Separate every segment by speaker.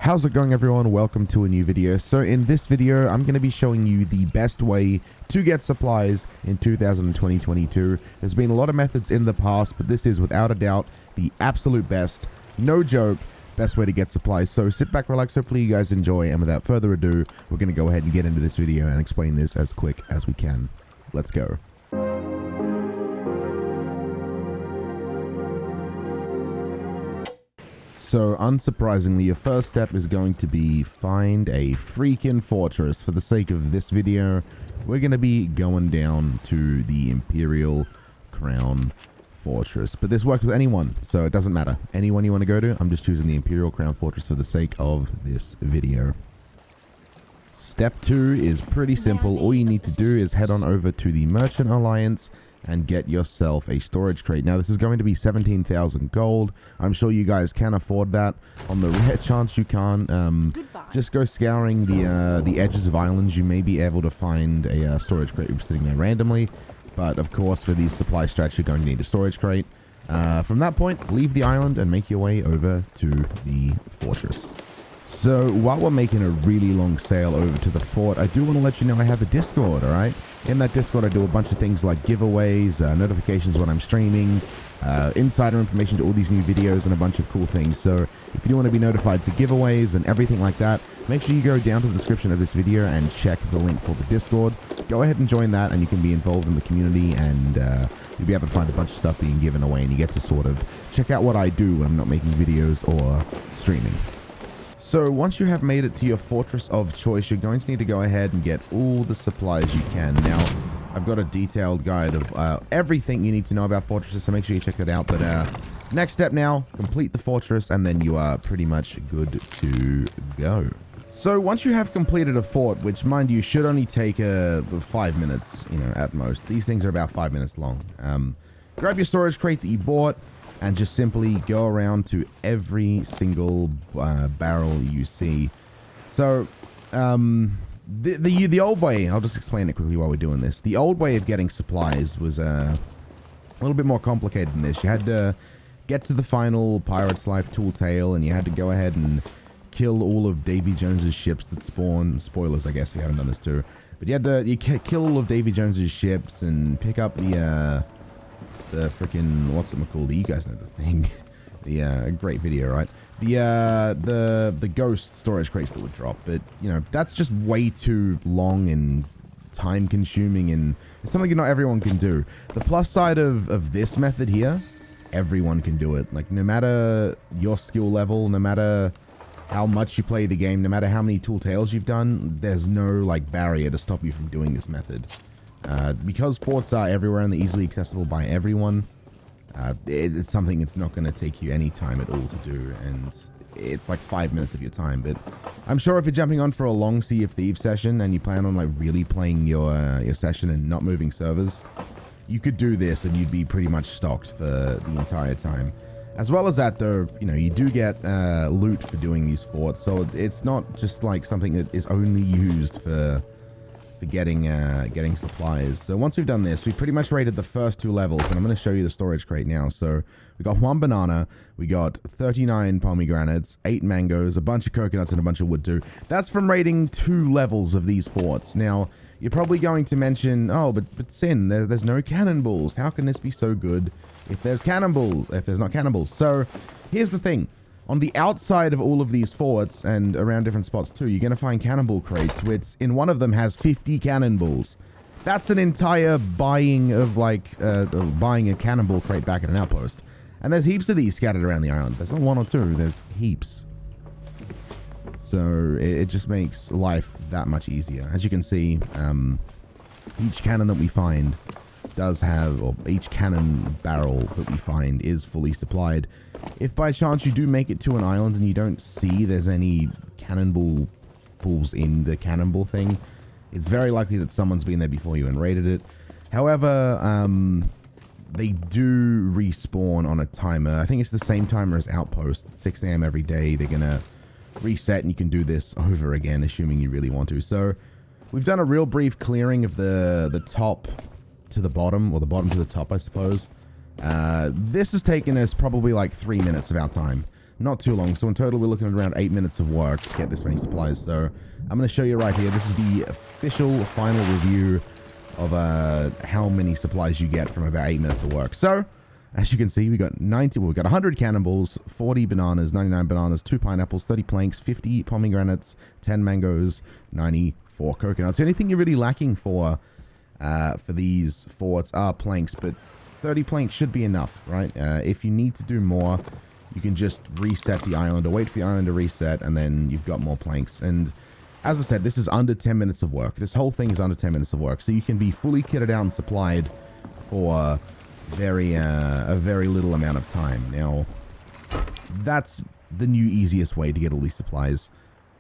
Speaker 1: How's it going, everyone? Welcome to a new video. So in this video, I'm going to be showing you the best way to get supplies in 2022. There's been a lot of methods in the past, but this is without a doubt the absolute best, no joke, best way to get supplies. So sit back, relax, hopefully you guys enjoy, and without further ado, we're going to go ahead and get into this video and explain this as quick as we can. Let's go. So, unsurprisingly, your first step is going to be find a freaking fortress. For the sake of this video, we're going to be going down to the Imperial Crown Fortress. But this works with anyone, so it doesn't matter. Anyone you want to go to, I'm just choosing the Imperial Crown Fortress for the sake of this video. Step 2 is pretty simple. All you need to do is head on over to the Merchant Alliance and get yourself a storage crate. Now, this is going to be 17,000 gold. I'm sure you guys can afford that. On the rare chance you can't, just go scouring the edges of islands. You may be able to find a storage crate sitting there randomly. But, of course, for these supply strats, you're going to need a storage crate. From that point, leave the island and make your way over to the fortress. So, while we're making a really long sail over to the fort, I do want to let you know I have a Discord, alright? In that Discord, I do a bunch of things like giveaways, notifications when I'm streaming, insider information to all these new videos, and a bunch of cool things. So, if you do want to be notified for giveaways and everything like that, make sure you go down to the description of this video and check the link for the Discord. Go ahead and join that, and you can be involved in the community, and you'll be able to find a bunch of stuff being given away, and you get to sort of check out what I do when I'm not making videos or streaming. So once you have made it to your fortress of choice, you're going to need to go ahead and get all the supplies you can. Now, I've got a detailed guide of everything you need to know about fortresses, so make sure you check that out. But next step now, complete the fortress, and then you are pretty much good to go. So once you have completed a fort, which, mind you, should only take 5 minutes, you know, at most. These things are about 5 minutes long. Grab your storage crate that you bought, and just simply go around to every single barrel you see. So, the old way, I'll just explain it quickly while we're doing this. The old way of getting supplies was a little bit more complicated than this. You had to get to the final Pirate's Life tool tail, and you had to go ahead and kill all of Davy Jones's ships that spawn. Spoilers, I guess, if you haven't done this too. But you had to kill all of Davy Jones's ships and pick up the freaking, what's it called? You guys know the thing. The great video, right? The ghost storage crates that would drop. But, you know, that's just way too long and time consuming, and it's something not everyone can do. The plus side of this method here, everyone can do it. Like, no matter your skill level, no matter how much you play the game, no matter how many tool tails you've done, there's no, like, barrier to stop you from doing this method. Because forts are everywhere and they're easily accessible by everyone, it's something that's not going to take you any time at all to do, and it's like 5 minutes of your time. But I'm sure if you're jumping on for a long Sea of Thieves session and you plan on like really playing your session and not moving servers, you could do this and you'd be pretty much stocked for the entire time. As well as that, though, you know, you do get loot for doing these forts, so it's not just like something that is only used for getting supplies. So once we've done this, we pretty much rated the first 2 levels, and I'm going to show you the storage crate now. So we got 1 banana, we got 39 pomegranates, 8 mangoes, a bunch of coconuts, and a bunch of wood too. That's from rating 2 levels of these forts. Now, you're probably going to mention, oh, but Sin, there's no cannonballs. How can this be so good if there's not cannonballs? So here's the thing. On the outside of all of these forts, and around different spots too, you're going to find cannonball crates, which in one of them has 50 cannonballs. That's an entire buying of, like, buying a cannonball crate back at an outpost. And there's heaps of these scattered around the island. There's not 1 or 2, there's heaps. So it just makes life that much easier. As you can see, each cannon that we find does have, or each cannon barrel that we find is fully supplied. If by chance you do make it to an island and you don't see there's any cannonball balls in the cannonball thing, it's very likely that someone's been there before you and raided it. However, they do respawn on a timer. I think it's the same timer as Outpost. 6 AM every day. They're going to reset, and you can do this over again, assuming you really want to. So we've done a real brief clearing of the top to the bottom, or the bottom to the top, I suppose. This has taken us probably like 3 minutes of our time. not too long. So in total, we're looking at around 8 minutes of work to get this many supplies. So I'm going to show you right here. This is the official final review of how many supplies you get from about 8 minutes of work. So as you can see, we got 100 cannonballs, 40 bananas, 99 bananas, 2 pineapples, 30 planks, 50 pomegranates, 10 mangoes, 94 coconuts. The only thing you're really lacking for these forts are planks, but 30 planks should be enough, right? If you need to do more, you can just reset the island or wait for the island to reset, and then you've got more planks. And as I said, this is under 10 minutes of work. This whole thing is under 10 minutes of work, so you can be fully kitted out and supplied for a very little amount of time. Now, that's the new easiest way to get all these supplies.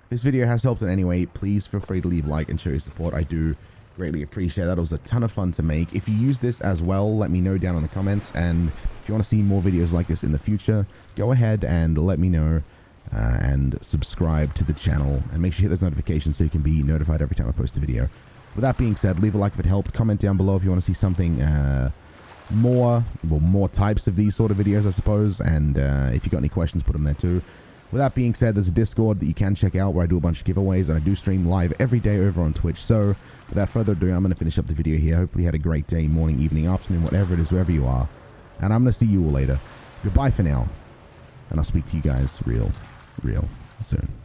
Speaker 1: If this video has helped in any way, please feel free to leave a like and show your support. I do greatly appreciate that. It was a ton of fun to make. If you use this as well, let me know down in the comments, and if you want to see more videos like this in the future, go ahead and let me know, and subscribe to the channel, and make sure you hit those notifications so you can be notified every time I post a video. With that being said, leave a like if it helped, comment down below if you want to see something more types of these sort of videos, I suppose, and if you got any questions, put them there too. With that being said, there's a Discord that you can check out where I do a bunch of giveaways, and I do stream live every day over on Twitch. So without further ado, I'm going to finish up the video here. Hopefully you had a great day, morning, evening, afternoon, whatever it is, wherever you are, and I'm going to see you all later. Goodbye for now, and I'll speak to you guys real soon.